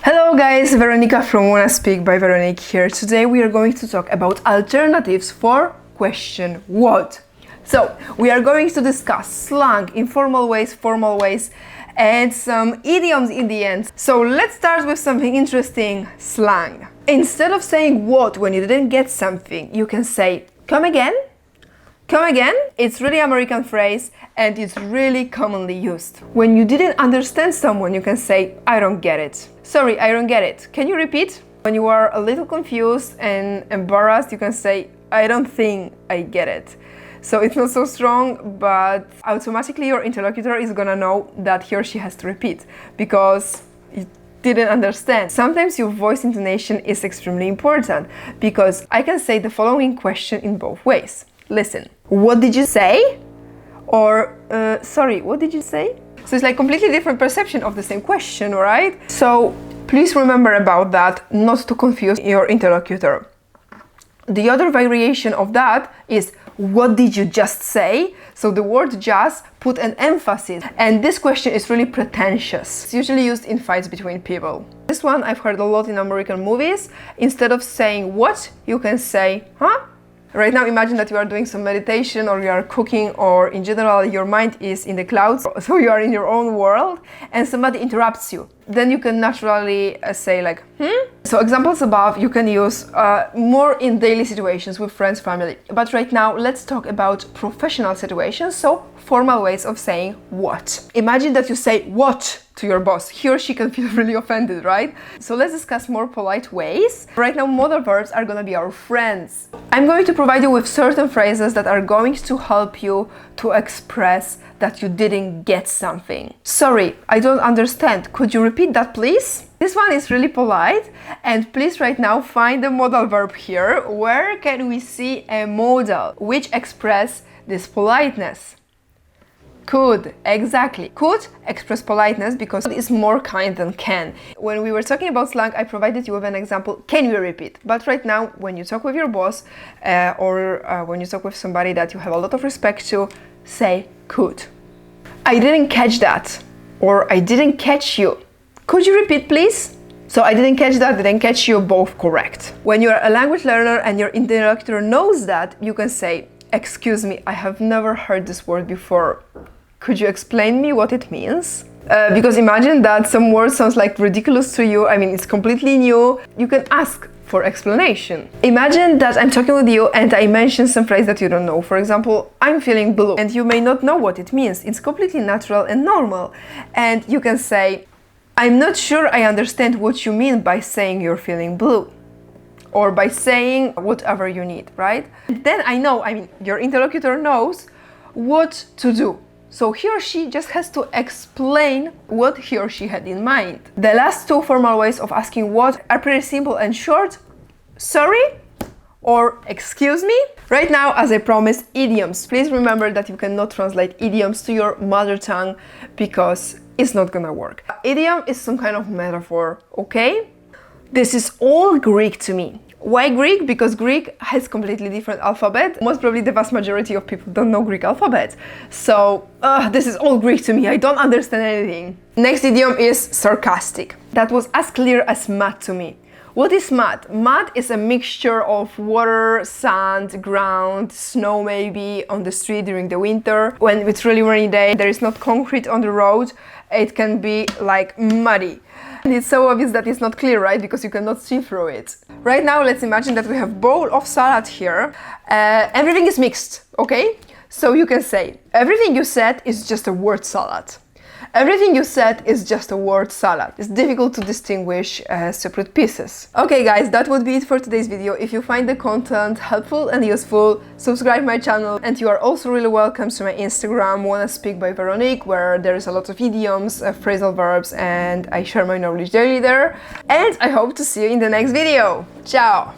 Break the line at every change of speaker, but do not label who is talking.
Hello guys, Veronica from wannaspeakbyveroniq here. Today we are going to talk about alternatives for question what. So we are going to discuss slang, informal ways, formal ways, and some idioms in the end. So let's start with something interesting, slang. Instead of saying what when you didn't get something, you can say come again. Come again, it's really American phrase and it's really commonly used. When you didn't understand someone, you can say, I don't get it. Sorry, I don't get it. Can you repeat? When you are a little confused and embarrassed, you can say, I don't think I get it. So it's not so strong, but automatically your interlocutor is gonna know that he or she has to repeat because you didn't understand. Sometimes your voice intonation is extremely important because I can say the following question in both ways. Listen, what did you say? Or, sorry, what did you say? So it's like completely different perception of the same question, right? So please remember about that, not to confuse your interlocutor. The other variation of that is, what did you just say? So the word just put an emphasis, and this question is really pretentious. It's usually used in fights between people. This one I've heard a lot in American movies. Instead of saying what, you can say, huh? Right now, imagine that you are doing some meditation or you are cooking or in general your mind is in the clouds, so you are in your own world and somebody interrupts you. Then you can naturally say like, So examples above you can use more in daily situations with friends, family. But right now, let's talk about professional situations, so formal ways of saying what. Imagine that you say what to your boss. He or she can feel really offended, right? So let's discuss more polite ways. Right now, modal verbs are gonna be our friends. I'm going to provide you with certain phrases that are going to help you to express that you didn't get something. Sorry, I don't understand. Could you repeat that, please? This one is really polite, and please right now find the modal verb here. Where can we see a modal which express this politeness? Could, exactly. Could express politeness because it is more kind than can. When we were talking about slang, I provided you with an example, can you repeat? But right now, when you talk with your boss or when you talk with somebody that you have a lot of respect to, say could. I didn't catch that, or I didn't catch you. Could you repeat, please? So I didn't catch that, didn't catch you, both correct. When you're a language learner and your interlocutor knows that, you can say, excuse me, I have never heard this word before. Could you explain me what it means? Because imagine that some word sounds like ridiculous to you. I mean, it's completely new. You can ask for explanation. Imagine that I'm talking with you and I mention some phrase that you don't know. For example, I'm feeling blue, and you may not know what it means. It's completely natural and normal. And you can say, I'm not sure I understand what you mean by saying you're feeling blue, or by saying whatever you need, right? Then your interlocutor knows what to do. So he or she just has to explain what he or she had in mind. The last two formal ways of asking what are pretty simple and short. Sorry, or excuse me. Right now, as I promised, idioms. Please remember that you cannot translate idioms to your mother tongue because it's not gonna work. Idiom is some kind of metaphor, okay? This is all Greek to me. Why Greek? Because Greek has completely different alphabet. Most probably the vast majority of people don't know Greek alphabet. So this is all Greek to me. I don't understand anything. Next idiom is sarcastic. That was as clear as mud to me. What is mud? Mud is a mixture of water, sand, ground, snow maybe on the street during the winter. When it's really rainy day, there is not concrete on the road, it can be like muddy. And it's so obvious that it's not clear, right? Because you cannot see through it. Right now, let's imagine that we have a bowl of salad here. Everything is mixed, okay? So you can say, everything you said is just a word salad. Everything you said is just a word salad. It's difficult to distinguish separate pieces. Okay guys, that would be it for today's video. If you find the content helpful and useful, subscribe my channel, and you are also really welcome to my Instagram, wannaspeakbyveroniq, where there is a lot of idioms, phrasal verbs, and I share my knowledge daily there. And I hope to see you in the next video. Ciao!